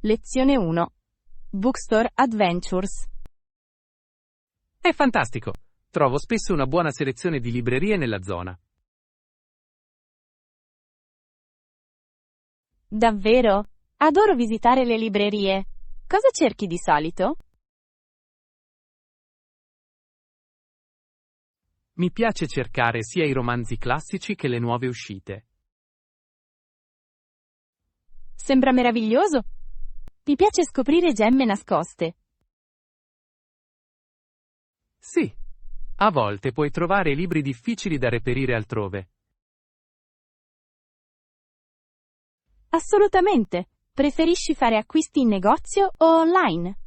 Lezione 1. Bookstore Adventures. È fantastico! Trovo spesso una buona selezione di librerie nella zona. Davvero? Adoro visitare le librerie. Cosa cerchi di solito? Mi piace cercare sia i romanzi classici che le nuove uscite. Sembra meraviglioso. Mi piace scoprire gemme nascoste. Sì, a volte puoi trovare libri difficili da reperire altrove. Assolutamente. Preferisci fare acquisti in negozio o online?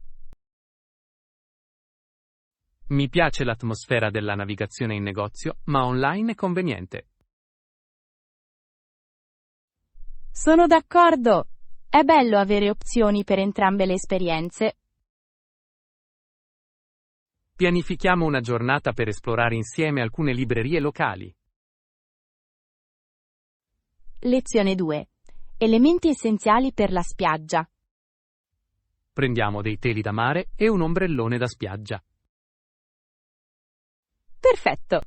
Mi piace l'atmosfera della navigazione in negozio, ma online è conveniente. Sono d'accordo. È bello avere opzioni per entrambe le esperienze. Pianifichiamo una giornata per esplorare insieme alcune librerie locali. Lezione 2. Elementi essenziali per la spiaggia. Prendiamo dei teli da mare e un ombrellone da spiaggia. Perfetto.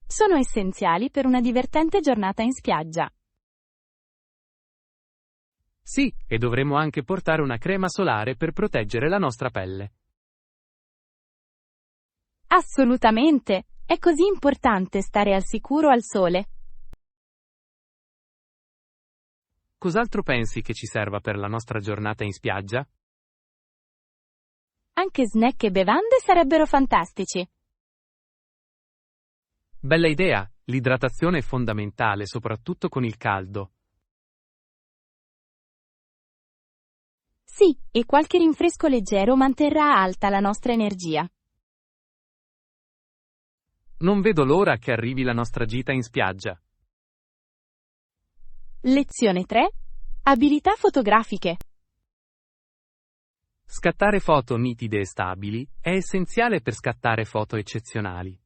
Sono essenziali per una divertente giornata in spiaggia. Sì, e dovremo anche portare una crema solare per proteggere la nostra pelle. Assolutamente. È così importante stare al sicuro al sole. Cos'altro pensi che ci serva per la nostra giornata in spiaggia? Anche snack e bevande sarebbero fantastici. Bella idea, l'idratazione è fondamentale, soprattutto con il caldo. Sì, e qualche rinfresco leggero manterrà alta la nostra energia. Non vedo l'ora che arrivi la nostra gita in spiaggia. Lezione 3. Abilità fotografiche. Scattare foto nitide e stabili è essenziale per scattare foto eccezionali.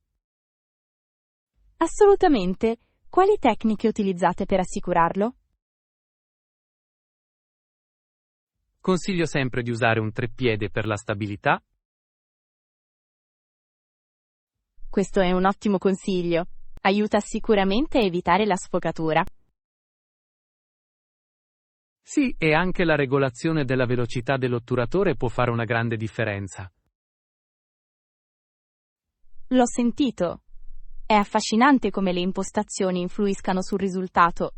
Assolutamente. Quali tecniche utilizzate per assicurarlo? Consiglio sempre di usare un treppiede per la stabilità. Questo è un ottimo consiglio. Aiuta sicuramente a evitare la sfocatura. Sì, e anche la regolazione della velocità dell'otturatore può fare una grande differenza. L'ho sentito. È affascinante come le impostazioni influiscano sul risultato.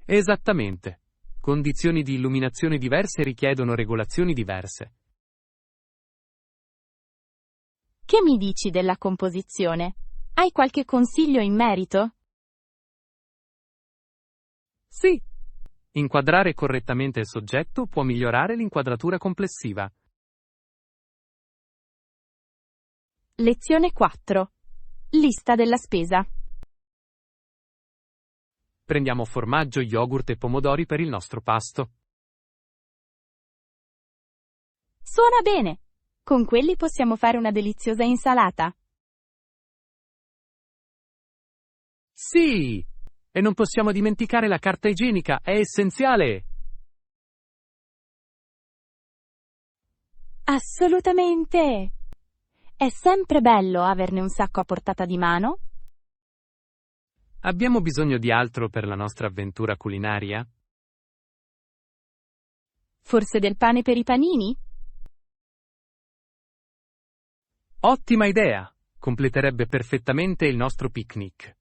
Esattamente. Condizioni di illuminazione diverse richiedono regolazioni diverse. Che mi dici della composizione? Hai qualche consiglio in merito? Sì. Inquadrare correttamente il soggetto può migliorare l'inquadratura complessiva. Lezione 4. Lista della spesa. Prendiamo formaggio, yogurt e pomodori per il nostro pasto. Suona bene! Con quelli possiamo fare una deliziosa insalata. Sì! E non possiamo dimenticare la carta igienica, è essenziale! Assolutamente! È sempre bello averne un sacco a portata di mano. Abbiamo bisogno di altro per la nostra avventura culinaria? Forse del pane per i panini? Ottima idea! Completerebbe perfettamente il nostro picnic.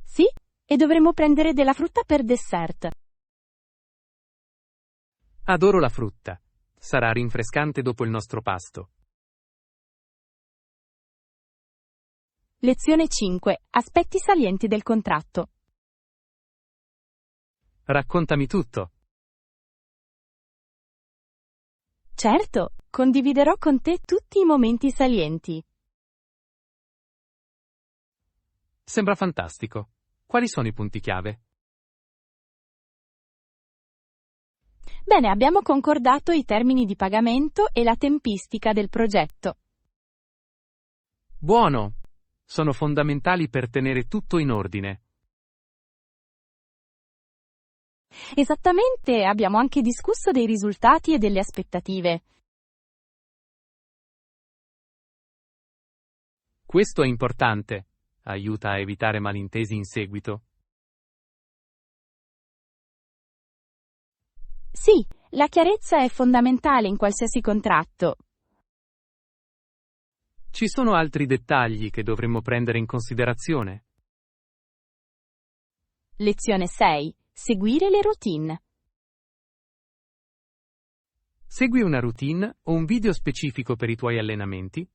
Sì, e dovremo prendere della frutta per dessert. Adoro la frutta. Sarà rinfrescante dopo il nostro pasto. Lezione 5. Aspetti salienti del contratto. Raccontami tutto. Certo, condividerò con te tutti i momenti salienti. Sembra fantastico. Quali sono i punti chiave? Bene, abbiamo concordato i termini di pagamento e la tempistica del progetto. Buono! Sono fondamentali per tenere tutto in ordine. Esattamente, abbiamo anche discusso dei risultati e delle aspettative. Questo è importante. Aiuta a evitare malintesi in seguito. Sì, la chiarezza è fondamentale in qualsiasi contratto. Ci sono altri dettagli che dovremmo prendere in considerazione? Lezione 6. Seguire le routine. Segui una routine o un video specifico per i tuoi allenamenti?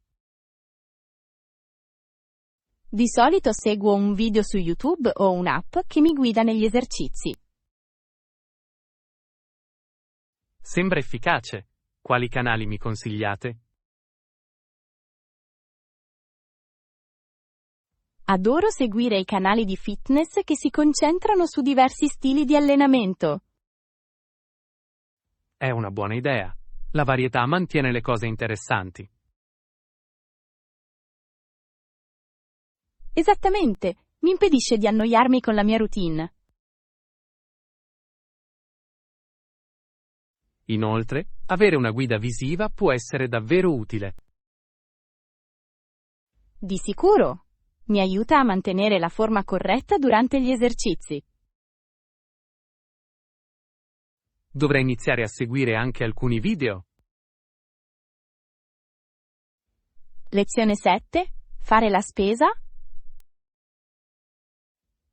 Di solito seguo un video su YouTube o un'app che mi guida negli esercizi. Sembra efficace. Quali canali mi consigliate? Adoro seguire i canali di fitness che si concentrano su diversi stili di allenamento. È una buona idea. La varietà mantiene le cose interessanti. Esattamente, mi impedisce di annoiarmi con la mia routine. Inoltre, avere una guida visiva può essere davvero utile. Di sicuro, mi aiuta a mantenere la forma corretta durante gli esercizi. Dovrei iniziare a seguire anche alcuni video. Lezione 7. Fare la spesa?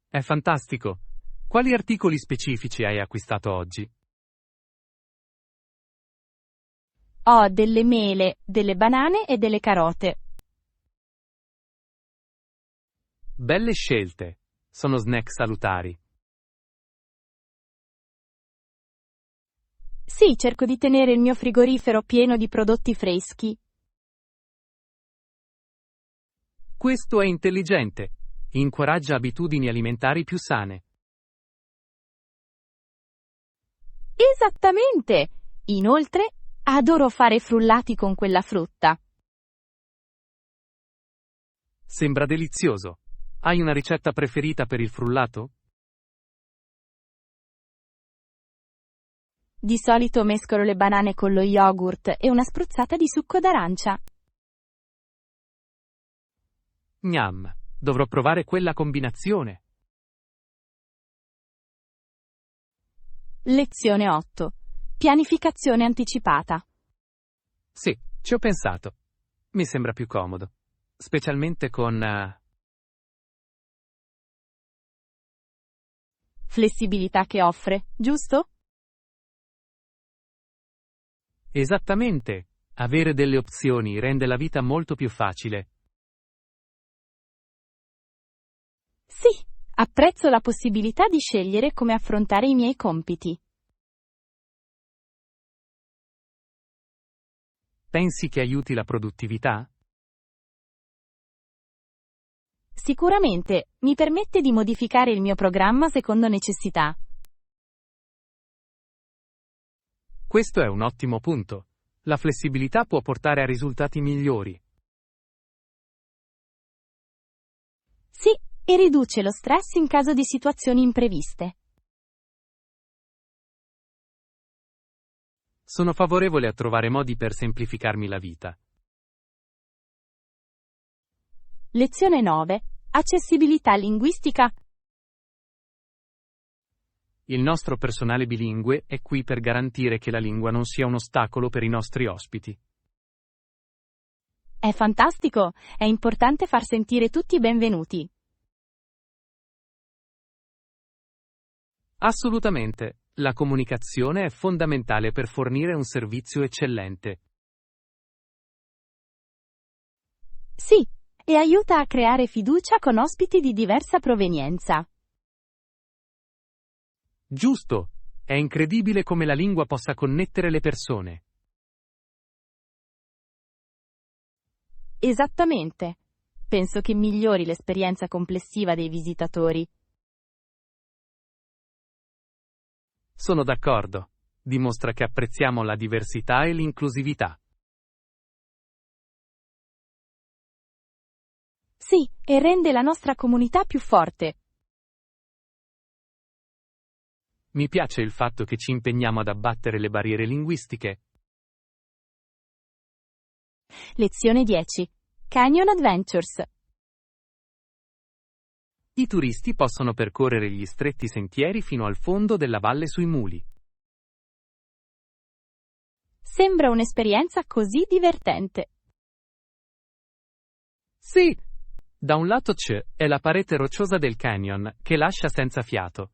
È fantastico. Quali articoli specifici hai acquistato oggi? Ho delle mele, delle banane e delle carote. Belle scelte. Sono snack salutari. Sì, cerco di tenere il mio frigorifero pieno di prodotti freschi. Questo è intelligente. Incoraggia abitudini alimentari più sane. Esattamente! Inoltre, adoro fare frullati con quella frutta. Sembra delizioso. Hai una ricetta preferita per il frullato? Di solito mescolo le banane con lo yogurt e una spruzzata di succo d'arancia. Gnam. Dovrò provare quella combinazione. Lezione 8. Pianificazione anticipata. Sì, ci ho pensato. Mi sembra più comodo. Specialmente con... Flessibilità che offre, giusto? Esattamente. Avere delle opzioni rende la vita molto più facile. Sì, apprezzo la possibilità di scegliere come affrontare i miei compiti. Pensi che aiuti la produttività? Sicuramente, mi permette di modificare il mio programma secondo necessità. Questo è un ottimo punto. La flessibilità può portare a risultati migliori. Sì, e riduce lo stress in caso di situazioni impreviste. Sono favorevole a trovare modi per semplificarmi la vita. Lezione 9. Accessibilità linguistica. Il nostro personale bilingue è qui per garantire che la lingua non sia un ostacolo per i nostri ospiti. È fantastico, è importante far sentire tutti benvenuti. Assolutamente. La comunicazione è fondamentale per fornire un servizio eccellente. Sì, e aiuta a creare fiducia con ospiti di diversa provenienza. Giusto. È incredibile come la lingua possa connettere le persone. Esattamente. Penso che migliori l'esperienza complessiva dei visitatori. Sono d'accordo. Dimostra che apprezziamo la diversità e l'inclusività. Sì, e rende la nostra comunità più forte. Mi piace il fatto che ci impegniamo ad abbattere le barriere linguistiche. Lezione 10. Canyon Adventures. I turisti possono percorrere gli stretti sentieri fino al fondo della valle sui muli. Sembra un'esperienza così divertente. Sì! Da un lato è la parete rocciosa del canyon, che lascia senza fiato.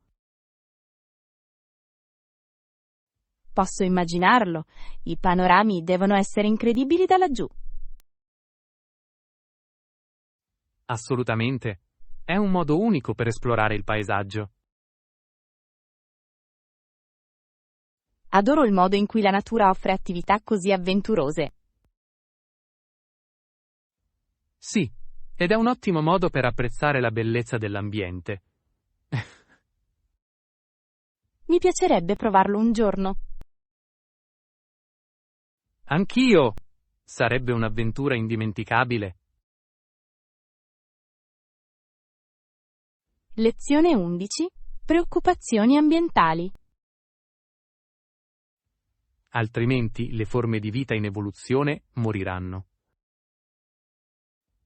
Posso immaginarlo. I panorami devono essere incredibili da laggiù. Assolutamente. È un modo unico per esplorare il paesaggio. Adoro il modo in cui la natura offre attività così avventurose. Sì, ed è un ottimo modo per apprezzare la bellezza dell'ambiente. Mi piacerebbe provarlo un giorno. Anch'io! Sarebbe un'avventura indimenticabile. Lezione 11. Preoccupazioni ambientali. Altrimenti le forme di vita in evoluzione moriranno.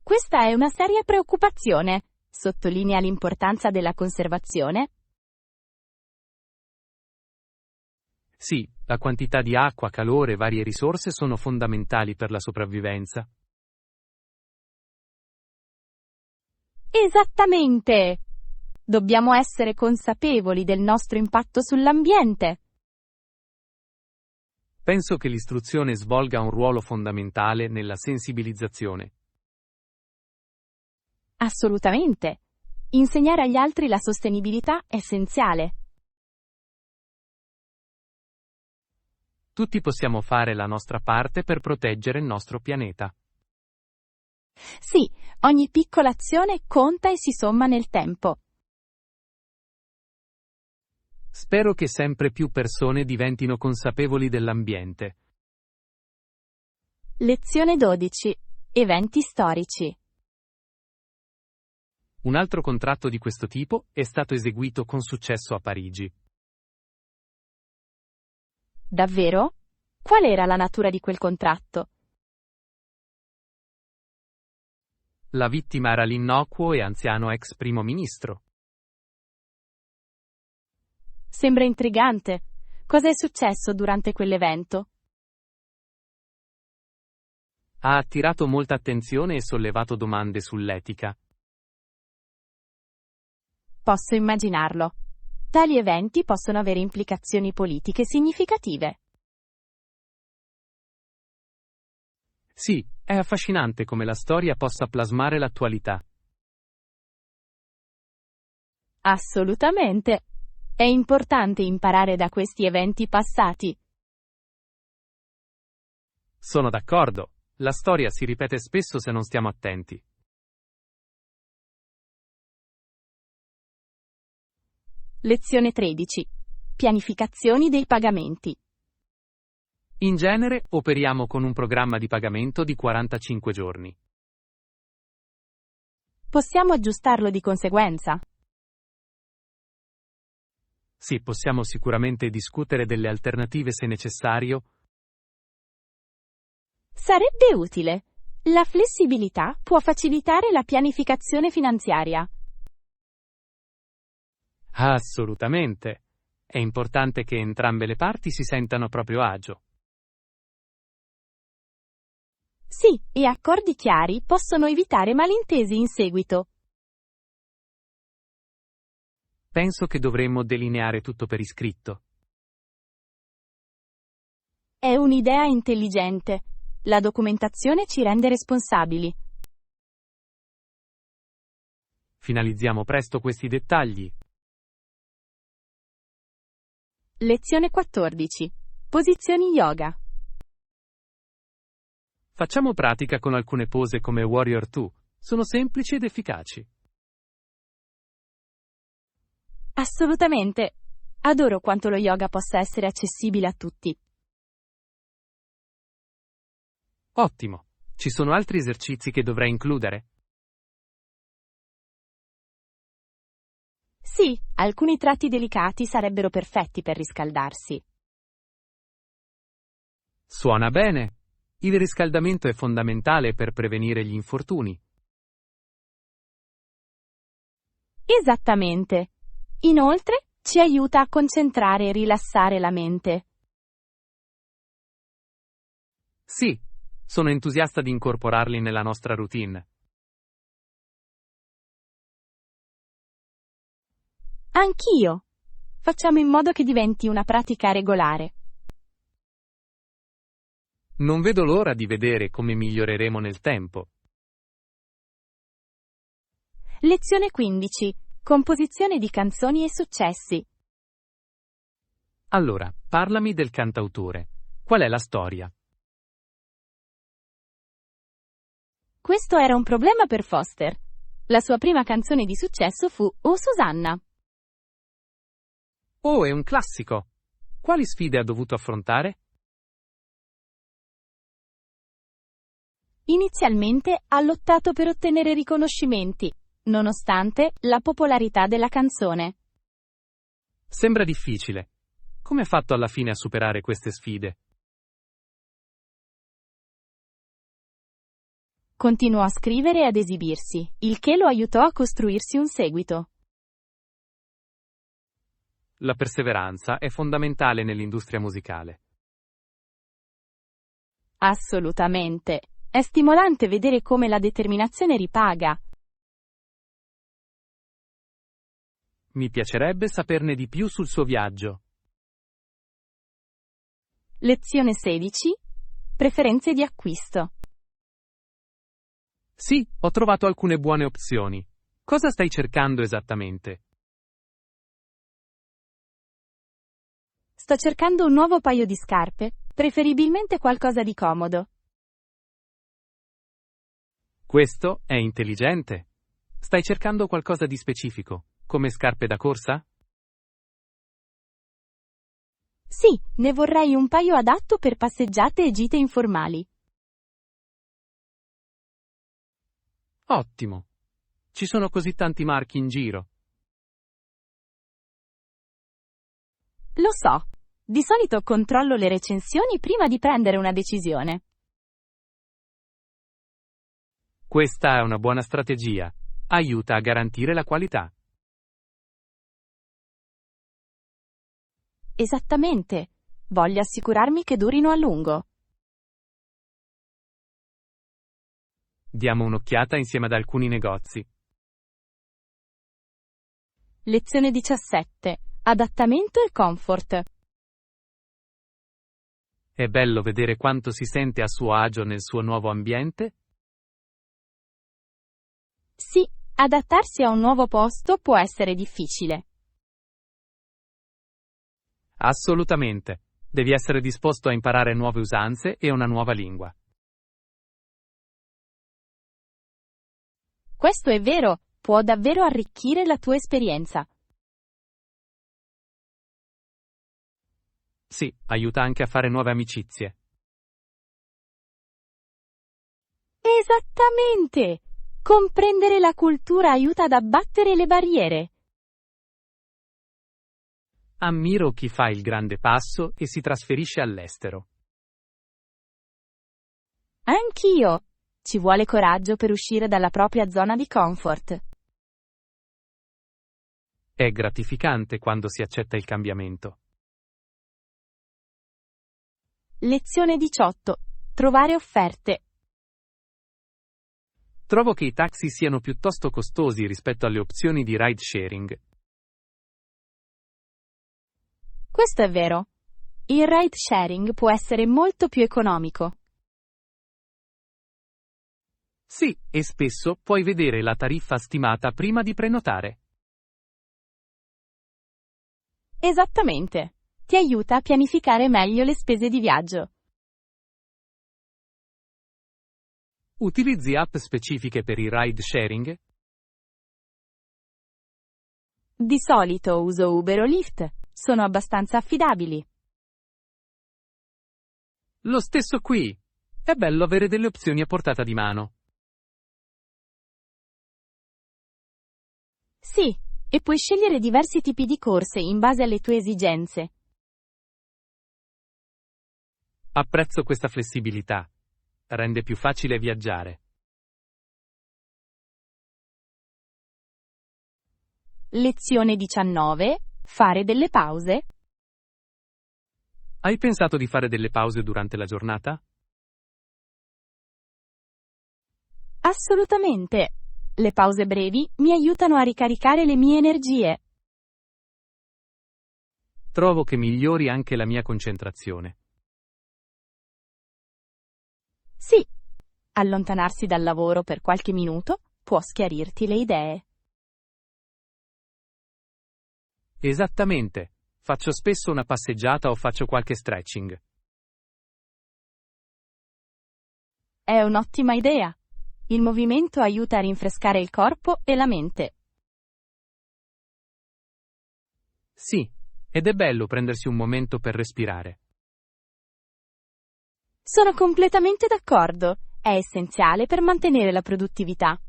Questa è una seria preoccupazione. Sottolinea l'importanza della conservazione. Sì, la quantità di acqua, calore e varie risorse sono fondamentali per la sopravvivenza. Esattamente! Dobbiamo essere consapevoli del nostro impatto sull'ambiente. Penso che l'istruzione svolga un ruolo fondamentale nella sensibilizzazione. Assolutamente. Insegnare agli altri la sostenibilità è essenziale. Tutti possiamo fare la nostra parte per proteggere il nostro pianeta. Sì, ogni piccola azione conta e si somma nel tempo. Spero che sempre più persone diventino consapevoli dell'ambiente. Lezione 12. Eventi storici. Un altro contratto di questo tipo è stato eseguito con successo a Parigi. Davvero? Qual era la natura di quel contratto? La vittima era l'innocuo e anziano ex primo ministro. Sembra intrigante. Cosa è successo durante quell'evento? Ha attirato molta attenzione e sollevato domande sull'etica. Posso immaginarlo. Tali eventi possono avere implicazioni politiche significative. Sì, è affascinante come la storia possa plasmare l'attualità. Assolutamente. È importante imparare da questi eventi passati. Sono d'accordo. La storia si ripete spesso se non stiamo attenti. Lezione 13. Pianificazioni dei pagamenti. In genere operiamo con un programma di pagamento di 45 giorni. Possiamo aggiustarlo di conseguenza. Sì, possiamo sicuramente discutere delle alternative se necessario. Sarebbe utile. La flessibilità può facilitare la pianificazione finanziaria. Assolutamente. È importante che entrambe le parti si sentano a proprio agio. Sì, e accordi chiari possono evitare malintesi in seguito. Penso che dovremmo delineare tutto per iscritto. È un'idea intelligente. La documentazione ci rende responsabili. Finalizziamo presto questi dettagli. Lezione 14. Posizioni yoga. Facciamo pratica con alcune pose come Warrior 2. Sono semplici ed efficaci. Assolutamente. Adoro quanto lo yoga possa essere accessibile a tutti. Ottimo. Ci sono altri esercizi che dovrei includere? Sì, alcuni tratti delicati sarebbero perfetti per riscaldarsi. Suona bene. Il riscaldamento è fondamentale per prevenire gli infortuni. Esattamente. Inoltre, ci aiuta a concentrare e rilassare la mente. Sì, sono entusiasta di incorporarli nella nostra routine. Anch'io. Facciamo in modo che diventi una pratica regolare. Non vedo l'ora di vedere come miglioreremo nel tempo. Lezione 15. Composizione di canzoni e successi. Allora, parlami del cantautore. Qual è la storia? Questo era un problema per Foster. La sua prima canzone di successo fu Oh Susanna. Oh, è un classico! Quali sfide ha dovuto affrontare? Inizialmente ha lottato per ottenere riconoscimenti, nonostante la popolarità della canzone. Sembra difficile. Come ha fatto alla fine a superare queste sfide? Continuò a scrivere e ad esibirsi, il che lo aiutò a costruirsi un seguito. La perseveranza è fondamentale nell'industria musicale. Assolutamente. È stimolante vedere come la determinazione ripaga. Mi piacerebbe saperne di più sul suo viaggio. Lezione 16. Preferenze di acquisto. Sì, ho trovato alcune buone opzioni. Cosa stai cercando esattamente? Sto cercando un nuovo paio di scarpe, preferibilmente qualcosa di comodo. Questo è intelligente. Stai cercando qualcosa di specifico, come scarpe da corsa? Sì, ne vorrei un paio adatto per passeggiate e gite informali. Ottimo. Ci sono così tanti marchi in giro. Lo so. Di solito controllo le recensioni prima di prendere una decisione. Questa è una buona strategia. Aiuta a garantire la qualità. Esattamente. Voglio assicurarmi che durino a lungo. Diamo un'occhiata insieme ad alcuni negozi. Lezione 17. Adattamento e comfort. È bello vedere quanto si sente a suo agio nel suo nuovo ambiente? Sì, adattarsi a un nuovo posto può essere difficile. Assolutamente. Devi essere disposto a imparare nuove usanze e una nuova lingua. Questo è vero, può davvero arricchire la tua esperienza. Sì, aiuta anche a fare nuove amicizie. Esattamente! Comprendere la cultura aiuta ad abbattere le barriere. Ammiro chi fa il grande passo e si trasferisce all'estero. Anch'io. Ci vuole coraggio per uscire dalla propria zona di comfort. È gratificante quando si accetta il cambiamento. Lezione 18. Trovare offerte. Trovo che i taxi siano piuttosto costosi rispetto alle opzioni di ride sharing. Questo è vero. Il ride sharing può essere molto più economico. Sì, e spesso puoi vedere la tariffa stimata prima di prenotare. Esattamente. Ti aiuta a pianificare meglio le spese di viaggio. Utilizzi app specifiche per il ride sharing? Di solito uso Uber o Lyft. Sono abbastanza affidabili. Lo stesso qui. È bello avere delle opzioni a portata di mano. Sì, e puoi scegliere diversi tipi di corse in base alle tue esigenze. Apprezzo questa flessibilità. Rende più facile viaggiare. Lezione 19. Fare delle pause? Hai pensato di fare delle pause durante la giornata? Assolutamente. Le pause brevi mi aiutano a ricaricare le mie energie. Trovo che migliori anche la mia concentrazione. Sì, allontanarsi dal lavoro per qualche minuto può schiarirti le idee. Esattamente. Faccio spesso una passeggiata o faccio qualche stretching. È un'ottima idea. Il movimento aiuta a rinfrescare il corpo e la mente. Sì, ed è bello prendersi un momento per respirare. Sono completamente d'accordo. È essenziale per mantenere la produttività.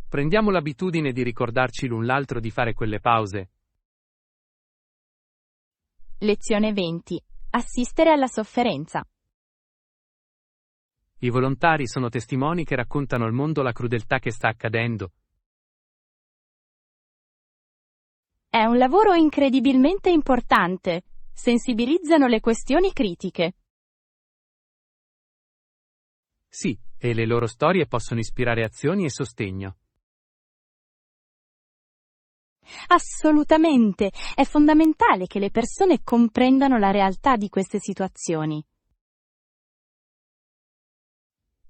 Prendiamo l'abitudine di ricordarci l'un l'altro di fare quelle pause. Lezione 20. Assistere alla sofferenza. I volontari sono testimoni che raccontano al mondo la crudeltà che sta accadendo. È un lavoro incredibilmente importante. Sensibilizzano le questioni critiche. Sì, e le loro storie possono ispirare azioni e sostegno. Assolutamente. È fondamentale che le persone comprendano la realtà di queste situazioni.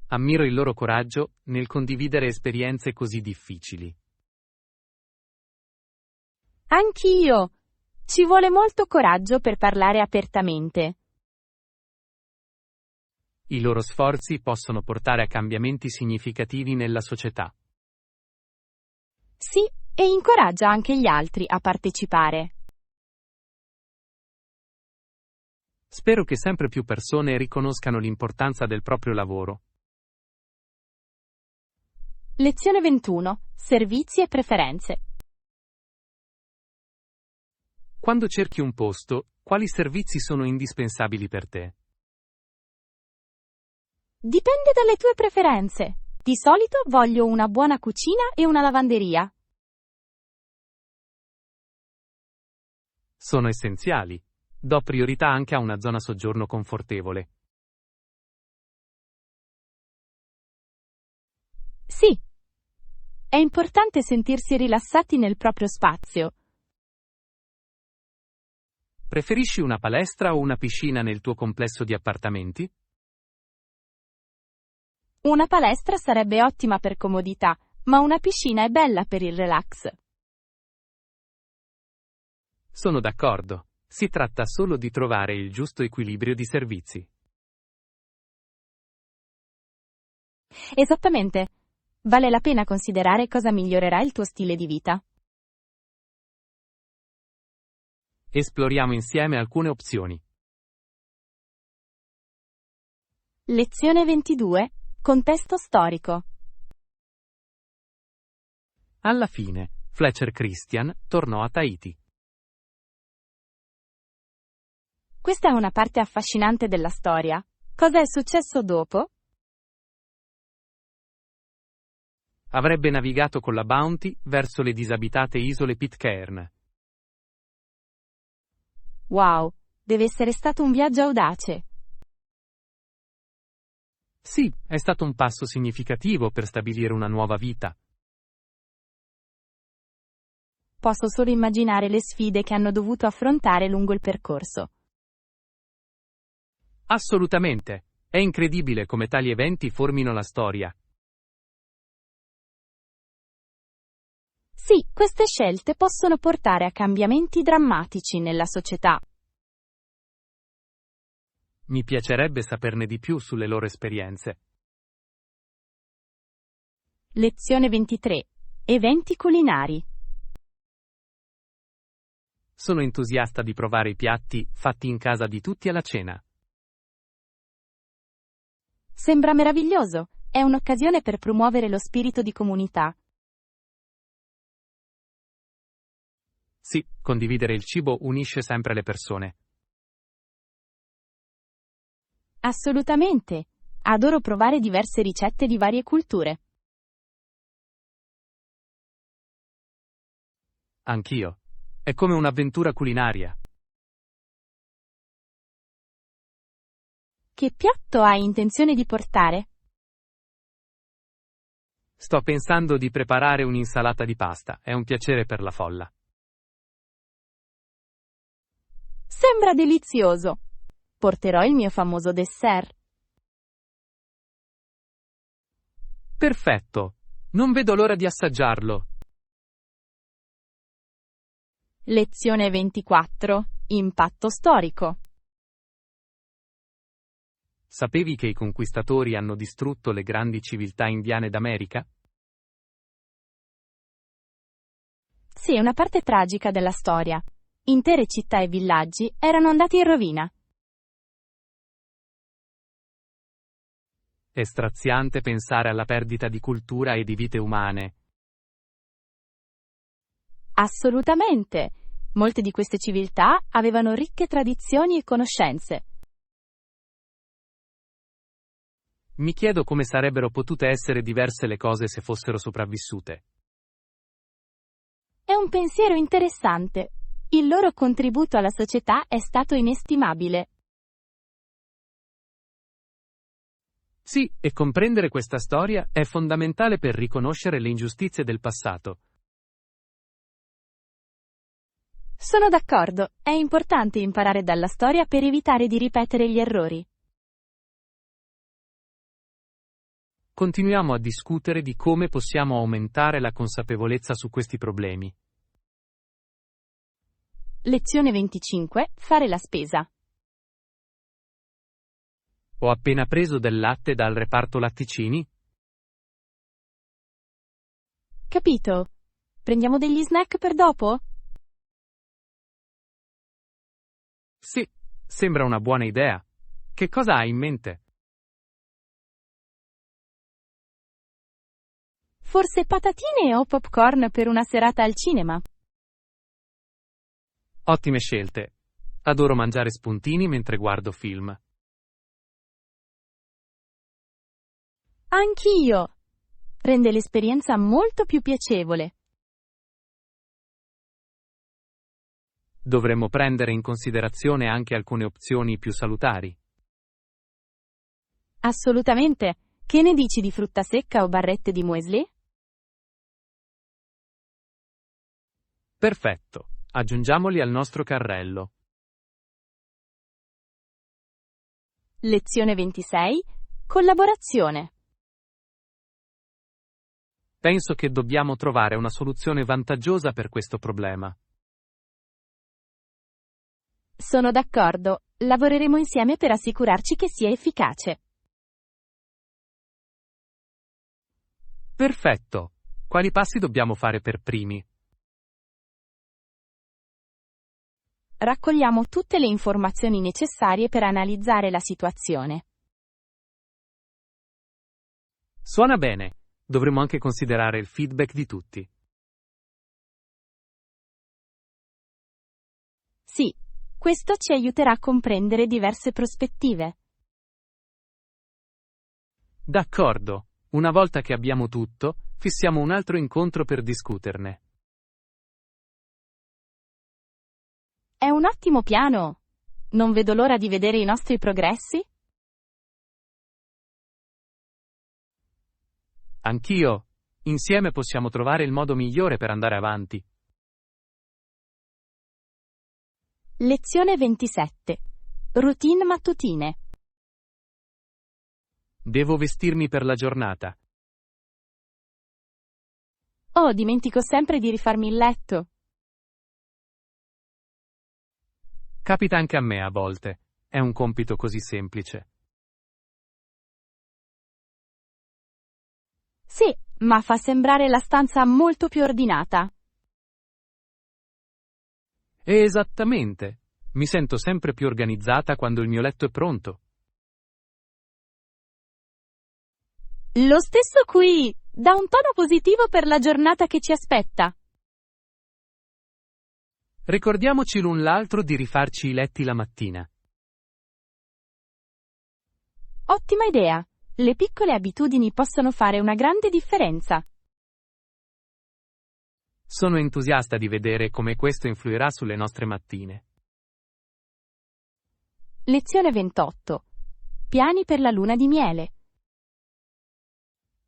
Ammiro il loro coraggio nel condividere esperienze così difficili. Anch'io. Ci vuole molto coraggio per parlare apertamente. I loro sforzi possono portare a cambiamenti significativi nella società. Sì, e incoraggia anche gli altri a partecipare. Spero che sempre più persone riconoscano l'importanza del proprio lavoro. Lezione 21. Servizi e preferenze. Quando cerchi un posto, quali servizi sono indispensabili per te? Dipende dalle tue preferenze. Di solito voglio una buona cucina e una lavanderia. Sono essenziali. Do priorità anche a una zona soggiorno confortevole. Sì. È importante sentirsi rilassati nel proprio spazio. Preferisci una palestra o una piscina nel tuo complesso di appartamenti? Una palestra sarebbe ottima per comodità, ma una piscina è bella per il relax. Sono d'accordo. Si tratta solo di trovare il giusto equilibrio di servizi. Esattamente. Vale la pena considerare cosa migliorerà il tuo stile di vita. Esploriamo insieme alcune opzioni. Lezione 22. Contesto storico. Alla fine, Fletcher Christian tornò a Tahiti. Questa è una parte affascinante della storia. Cosa è successo dopo? Avrebbe navigato con la Bounty verso le disabitate isole Pitcairn. Wow, deve essere stato un viaggio audace. Sì, è stato un passo significativo per stabilire una nuova vita. Posso solo immaginare le sfide che hanno dovuto affrontare lungo il percorso. Assolutamente. È incredibile come tali eventi formino la storia. Sì, queste scelte possono portare a cambiamenti drammatici nella società. Mi piacerebbe saperne di più sulle loro esperienze. Lezione 23. Eventi culinari. Sono entusiasta di provare i piatti fatti in casa di tutti alla cena. Sembra meraviglioso. È è un'occasione per promuovere lo spirito di comunità. Sì, condividere il cibo unisce sempre le persone. Assolutamente. Adoro provare diverse ricette di varie culture. Anch'io. È come un'avventura culinaria. Che piatto hai intenzione di portare? Sto pensando di preparare un'insalata di pasta. È un piacere per la folla. Sembra delizioso. Porterò il mio famoso dessert. Perfetto. Non vedo l'ora di assaggiarlo. Lezione 24. Impatto storico. Sapevi che i conquistatori hanno distrutto le grandi civiltà indiane d'America? Sì, è una parte tragica della storia. Intere città e villaggi erano andati in rovina. È straziante pensare alla perdita di cultura e di vite umane. Assolutamente. Molte di queste civiltà avevano ricche tradizioni e conoscenze. Mi chiedo come sarebbero potute essere diverse le cose se fossero sopravvissute. È un pensiero interessante. Il loro contributo alla società è stato inestimabile. Sì, e comprendere questa storia è fondamentale per riconoscere le ingiustizie del passato. Sono d'accordo, è importante imparare dalla storia per evitare di ripetere gli errori. Continuiamo a discutere di come possiamo aumentare la consapevolezza su questi problemi. Lezione 25. Fare la spesa. Ho appena preso del latte dal reparto latticini. Capito? Prendiamo degli snack per dopo? Sì, sembra una buona idea. Che cosa hai in mente? Forse patatine o popcorn per una serata al cinema? Ottime scelte. Adoro mangiare spuntini mentre guardo film. Anch'io! Rende l'esperienza molto più piacevole. Dovremmo prendere in considerazione anche alcune opzioni più salutari. Assolutamente. Che ne dici di frutta secca o barrette di muesli? Perfetto. Aggiungiamoli al nostro carrello. Lezione 26. Collaborazione. Penso che dobbiamo trovare una soluzione vantaggiosa per questo problema. Sono d'accordo. Lavoreremo insieme per assicurarci che sia efficace. Perfetto. Quali passi dobbiamo fare per primi? Raccogliamo tutte le informazioni necessarie per analizzare la situazione. Suona bene. Dovremmo anche considerare il feedback di tutti. Sì, questo ci aiuterà a comprendere diverse prospettive. D'accordo. Una volta che abbiamo tutto, fissiamo un altro incontro per discuterne. È un ottimo piano. Non vedo l'ora di vedere i nostri progressi. Anch'io. Insieme possiamo trovare il modo migliore per andare avanti. Lezione 27. Routine mattutine. Devo vestirmi per la giornata. Oh, dimentico sempre di rifarmi il letto. Capita anche a me a volte. È un compito così semplice. Sì, ma fa sembrare la stanza molto più ordinata. Esattamente. Mi sento sempre più organizzata quando il mio letto è pronto. Lo stesso qui! Dà un tono positivo per la giornata che ci aspetta. Ricordiamoci l'un l'altro di rifarci i letti la mattina. Ottima idea! Le piccole abitudini possono fare una grande differenza. Sono entusiasta di vedere come questo influirà sulle nostre mattine. Lezione 28. Piani per la luna di miele.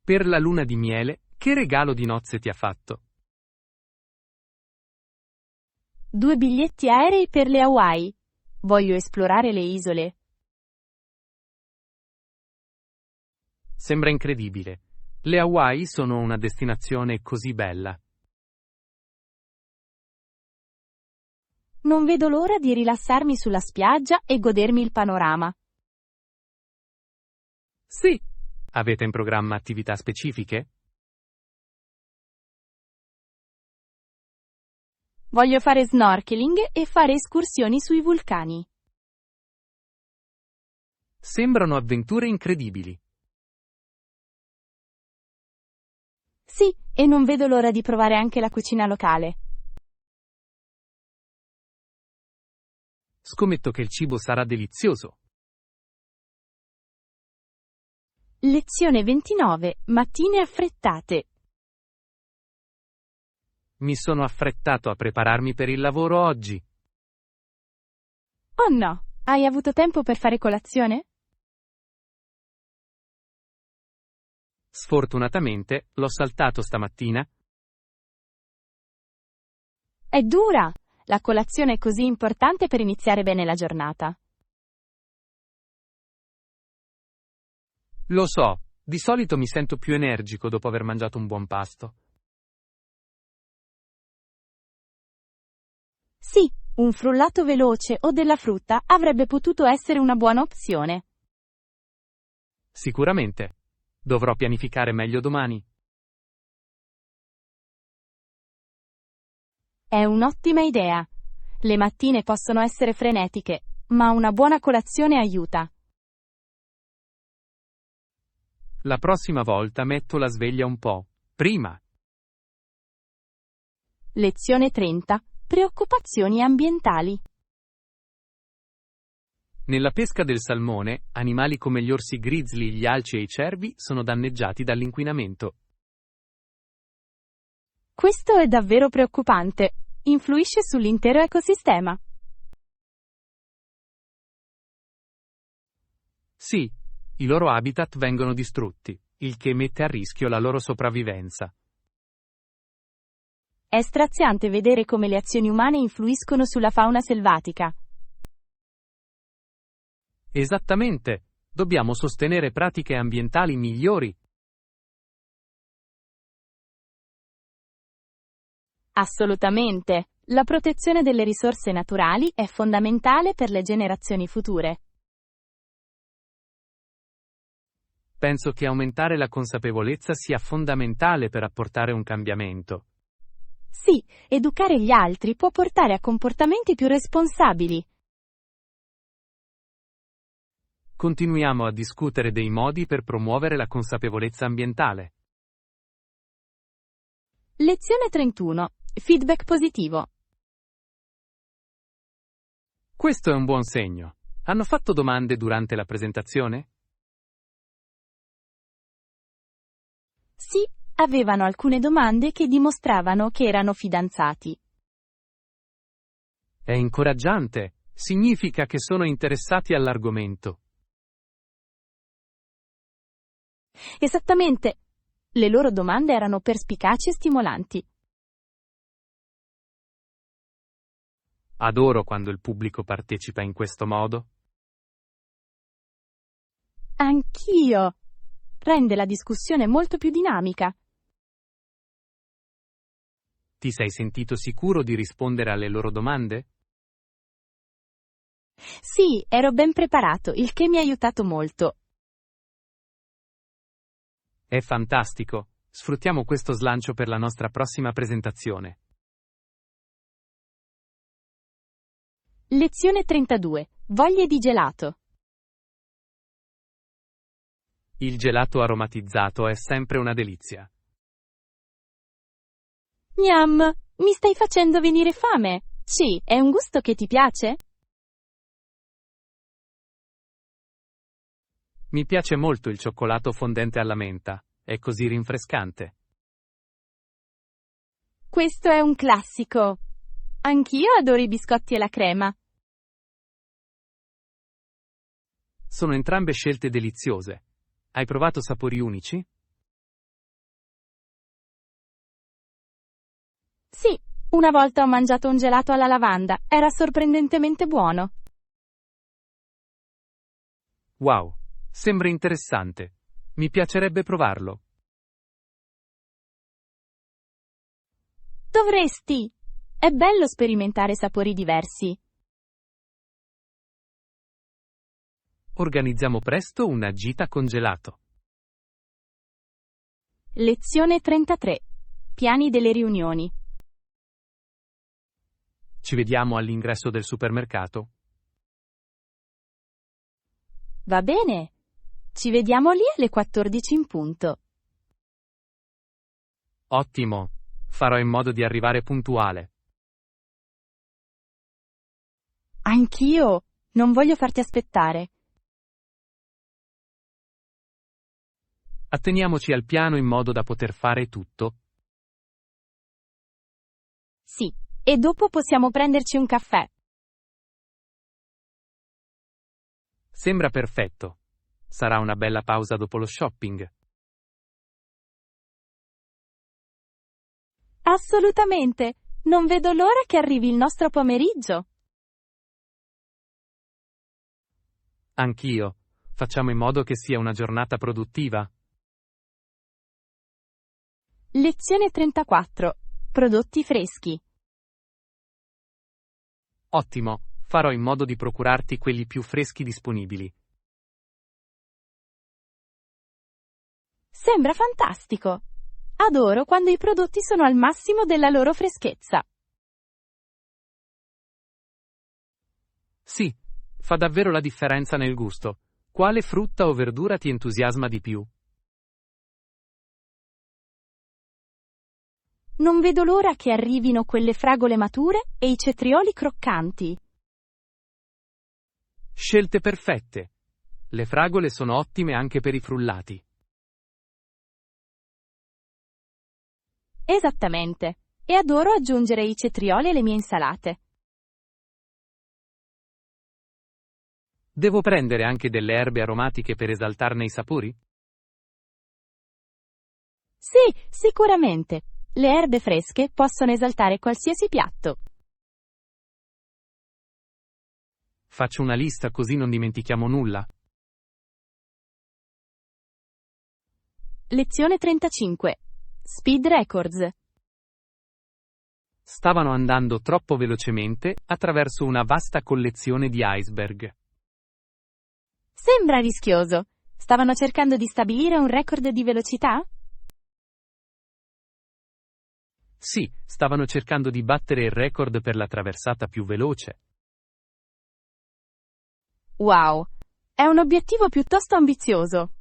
Per la luna di miele, che regalo di nozze ti ha fatto? 2 biglietti aerei per le Hawaii. Voglio esplorare le isole. Sembra incredibile. Le Hawaii sono una destinazione così bella. Non vedo l'ora di rilassarmi sulla spiaggia e godermi il panorama. Sì! Avete in programma attività specifiche? Voglio fare snorkeling e fare escursioni sui vulcani. Sembrano avventure incredibili. Sì, e non vedo l'ora di provare anche la cucina locale. Scommetto che il cibo sarà delizioso. Lezione 29. Mattine affrettate. Mi sono affrettato a prepararmi per il lavoro oggi. Oh no, hai avuto tempo per fare colazione? Sfortunatamente, l'ho saltato stamattina. È dura! La colazione è così importante per iniziare bene la giornata. Lo so, di solito mi sento più energico dopo aver mangiato un buon pasto. Sì, un frullato veloce o della frutta avrebbe potuto essere una buona opzione. Sicuramente. Dovrò pianificare meglio domani. È un'ottima idea. Le mattine possono essere frenetiche, ma una buona colazione aiuta. La prossima volta metto la sveglia un po' prima. Lezione 30. Preoccupazioni ambientali. Nella pesca del salmone, animali come gli orsi grizzly, gli alci e i cervi sono danneggiati dall'inquinamento. Questo è davvero preoccupante. Influisce sull'intero ecosistema. Sì, i loro habitat vengono distrutti, il che mette a rischio la loro sopravvivenza. È straziante vedere come le azioni umane influiscono sulla fauna selvatica. Esattamente, dobbiamo sostenere pratiche ambientali migliori. Assolutamente. La protezione delle risorse naturali è fondamentale per le generazioni future. Penso che aumentare la consapevolezza sia fondamentale per apportare un cambiamento. Sì, educare gli altri può portare a comportamenti più responsabili. Continuiamo a discutere dei modi per promuovere la consapevolezza ambientale. Lezione 31. Feedback positivo. Questo è un buon segno. Hanno fatto domande durante la presentazione? Sì, avevano alcune domande che dimostravano che erano fidanzati. È incoraggiante. Significa che sono interessati all'argomento. Esattamente. Le loro domande erano perspicaci e stimolanti. Adoro quando il pubblico partecipa in questo modo. Anch'io. Rende la discussione molto più dinamica. Ti sei sentito sicuro di rispondere alle loro domande? Sì, ero ben preparato, il che mi ha aiutato molto. È fantastico. Sfruttiamo questo slancio per la nostra prossima presentazione. Lezione 32. Voglie di gelato. Il gelato aromatizzato è sempre una delizia. Gnam, mi stai facendo venire fame. Sì, è un gusto che ti piace? Mi piace molto il cioccolato fondente alla menta, è così rinfrescante. Questo è un classico. Anch'io adoro i biscotti e la crema. Sono entrambe scelte deliziose. Hai provato sapori unici? Sì, una volta ho mangiato un gelato alla lavanda, era sorprendentemente buono. Wow, sembra interessante. Mi piacerebbe provarlo. Dovresti! È bello sperimentare sapori diversi. Organizziamo presto una gita con gelato. Lezione 33. Piani delle riunioni. Ci vediamo all'ingresso del supermercato? Va bene. Ci vediamo lì alle 14 in punto. Ottimo. Farò in modo di arrivare puntuale. Anch'io. Non voglio farti aspettare. Atteniamoci al piano in modo da poter fare tutto. Sì. E dopo possiamo prenderci un caffè. Sembra perfetto. Sarà una bella pausa dopo lo shopping. Assolutamente. Non vedo l'ora che arrivi il nostro pomeriggio. Anch'io. Facciamo in modo che sia una giornata produttiva. Lezione 34. Prodotti freschi. Ottimo. Farò in modo di procurarti quelli più freschi disponibili. Sembra fantastico. Adoro quando i prodotti sono al massimo della loro freschezza. Sì, fa davvero la differenza nel gusto. Quale frutta o verdura ti entusiasma di più? Non vedo l'ora che arrivino quelle fragole mature e i cetrioli croccanti. Scelte perfette. Le fragole sono ottime anche per i frullati. Esattamente. E adoro aggiungere i cetrioli alle mie insalate. Devo prendere anche delle erbe aromatiche per esaltarne i sapori? Sì, sicuramente. Le erbe fresche possono esaltare qualsiasi piatto. Faccio una lista così non dimentichiamo nulla. Lezione 35. Speed Records. Stavano andando troppo velocemente attraverso una vasta collezione di iceberg. Sembra rischioso. Stavano cercando di stabilire un record di velocità? Sì, stavano cercando di battere il record per la traversata più veloce. Wow. È un obiettivo piuttosto ambizioso.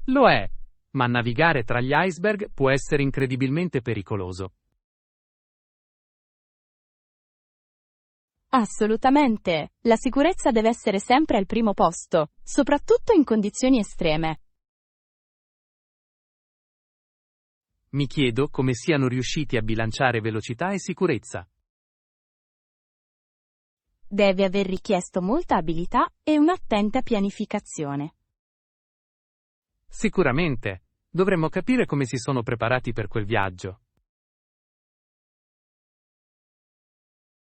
Lo è, ma navigare tra gli iceberg può essere incredibilmente pericoloso. Assolutamente. La sicurezza deve essere sempre al primo posto, soprattutto in condizioni estreme. Mi chiedo come siano riusciti a bilanciare velocità e sicurezza. Deve aver richiesto molta abilità e un'attenta pianificazione. Sicuramente. Dovremmo capire come si sono preparati per quel viaggio.